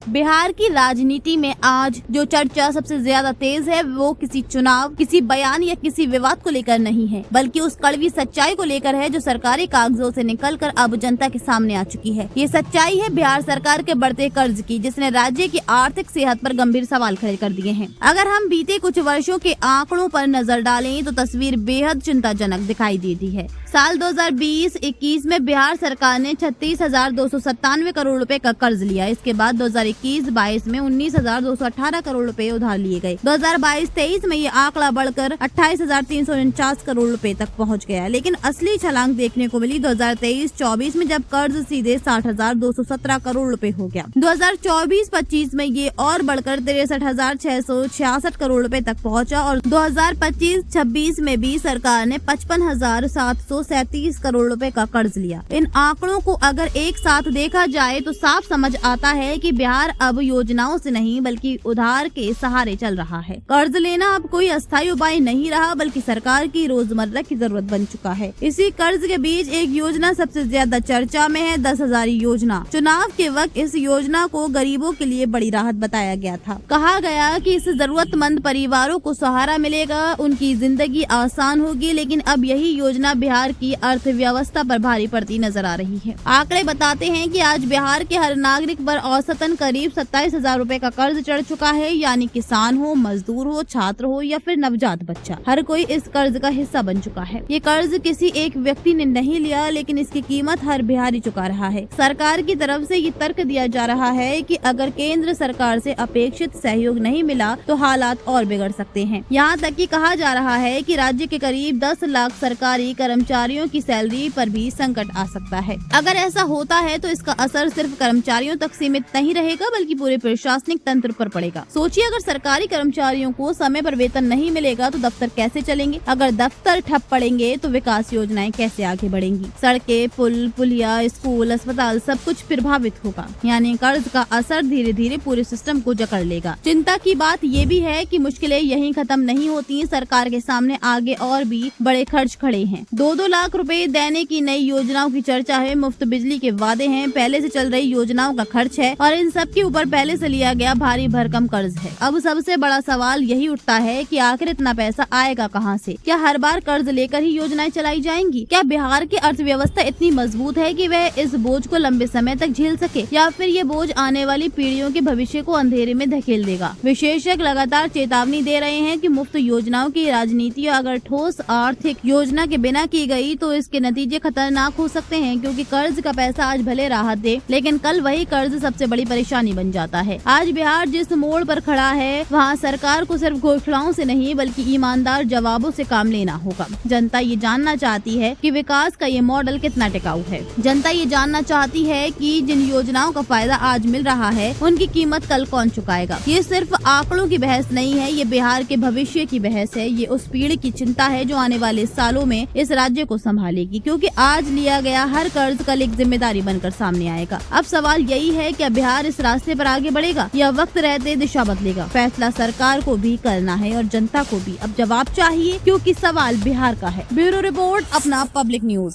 बिहार की राजनीति में आज जो चर्चा सबसे ज्यादा तेज है वो किसी चुनाव, किसी बयान या किसी विवाद को लेकर नहीं है, बल्कि उस कड़वी सच्चाई को लेकर है जो सरकारी कागजों से निकलकर अब जनता के सामने आ चुकी है। ये सच्चाई है बिहार सरकार के बढ़ते कर्ज की, जिसने राज्य की आर्थिक सेहत पर गंभीर सवाल खड़े कर दिए हैं। अगर हम बीते कुछ वर्षों के आंकड़ों पर नजर डालें तो तस्वीर बेहद चिंताजनक दिखाई देती है। साल 2020-21 में बिहार सरकार ने 36,297 करोड़ रुपए का कर्ज लिया। इसके बाद 2021-22 में 19,218 करोड़ रुपए उधार लिए गए। 2022-23 में ये आंकड़ा बढ़कर 28,349 करोड़ रुपए तक पहुंच गया। लेकिन असली छलांग देखने को मिली 2023-24 में, जब कर्ज सीधे 60,217 करोड़ रुपए हो गया। 2024-25 में ये और बढ़कर 63,666 करोड़ रुपए तक पहुंचा और 2025-26 में भी सरकार ने 55,737 करोड़ रुपए का कर्ज लिया। इन आंकड़ों को अगर एक साथ देखा जाए तो साफ समझ आता है कि बिहार अब योजनाओं से नहीं बल्कि उधार के सहारे चल रहा है। कर्ज लेना अब कोई अस्थायी उपाय नहीं रहा, बल्कि सरकार की रोजमर्रा की जरूरत बन चुका है। इसी कर्ज के बीच एक योजना सबसे ज्यादा चर्चा में है, 10,000 योजना। चुनाव के वक्त इस योजना को गरीबों के लिए बड़ी राहत बताया गया था। कहा गया कि इससे जरूरतमंद परिवारों को सहारा मिलेगा, उनकी जिंदगी आसान होगी। लेकिन अब यही योजना बिहार की अर्थव्यवस्था पर भारी पड़ती नजर आ रही है। आंकड़े बताते हैं कि आज बिहार के हर नागरिक पर औसतन करीब 27,000 रुपए का कर्ज चढ़ चुका है। यानी किसान हो, मजदूर हो, छात्र हो या फिर नवजात बच्चा, हर कोई इस कर्ज का हिस्सा बन चुका है। ये कर्ज किसी एक व्यक्ति ने नहीं लिया, लेकिन इसकी कीमत हर बिहारी चुका रहा है। सरकार की तरफ से ये तर्क दिया जा रहा है कि अगर केंद्र सरकार से अपेक्षित सहयोग नहीं मिला तो हालात और बिगड़ सकते हैं। यहाँ तक कि कहा जा रहा है कि राज्य के करीब 10 लाख सरकारी कर्मचारियों की सैलरी पर भी संकट आ सकता है। अगर ऐसा होता है तो इसका असर सिर्फ कर्मचारियों तक सीमित नहीं रहेगा, बल्कि पूरे प्रशासनिक तंत्र पर पड़ेगा। सोचिए, अगर सरकारी कर्मचारियों को समय पर वेतन नहीं मिलेगा तो दफ्तर कैसे चलेंगे? अगर दफ्तर ठप पड़ेंगे तो विकास योजनाएं कैसे आगे बढ़ेंगी? सड़कें, पुल, पुलिया, स्कूल, अस्पताल सब कुछ प्रभावित होगा। यानी कर्ज का असर धीरे धीरे पूरे सिस्टम को जकड़ लेगा। चिंता की बात ये भी है कि मुश्किलें यहीं खत्म नहीं होती। सरकार के सामने आगे और भी बड़े खर्च खड़े हैं। 2-2 लाख रुपए देने की नई योजनाओं की चर्चा है, मुफ्त बिजली के वादे हैं, पहले से चल रही योजनाओं का खर्च है और इन सब के ऊपर पहले से लिया गया भारी भरकम कर्ज है। अब सबसे बड़ा सवाल यही उठता है कि आखिर इतना पैसा आएगा कहां से? क्या हर बार कर्ज लेकर ही योजनाएं चलाई जाएंगी? क्या बिहार की अर्थव्यवस्था इतनी मजबूत है कि वह इस बोझ को लंबे समय तक झेल सके, या फिर ये बोझ आने वाली पीढ़ियों के भविष्य को अंधेरे में धकेल देगा? विशेषज्ञ लगातार चेतावनी दे रहे हैं कि मुफ्त योजनाओं की राजनीति अगर ठोस आर्थिक योजना के बिना की गई तो इसके नतीजे खतरनाक हो सकते हैं, क्योंकि कर्ज का पैसा आज भले राहत दे, लेकिन कल वही कर्ज सबसे बड़ी परेशानी बन जाता है। आज बिहार जिस मोड़ पर खड़ा है, वहाँ सरकार को सिर्फ घोषणाओं से नहीं बल्कि ईमानदार जवाबों से काम लेना होगा। जनता ये जानना चाहती है कि विकास का ये मॉडल कितना टिकाऊ है। जनता ये जानना चाहती है कि जिन योजनाओं का फायदा आज मिल रहा है उनकी कीमत कल कौन चुकाएगा। ये सिर्फ आंकड़ों की बहस नहीं है, ये बिहार के भविष्य की बहस है। ये उस पीढ़ी की चिंता है जो आने वाले सालों में इस राज्य को संभालेगी, क्योंकि आज लिया गया हर कर्ज कल एक जिम्मेदारी बनकर सामने आएगा। अब सवाल यही है, क्या बिहार इस रास्ते पर आगे बढ़ेगा या वक्त रहते दिशा बदलेगा? फैसला सरकार को भी करना है और जनता को भी। अब जवाब चाहिए, क्योंकि सवाल बिहार का है। ब्यूरो रिपोर्ट, अपना पब्लिक न्यूज।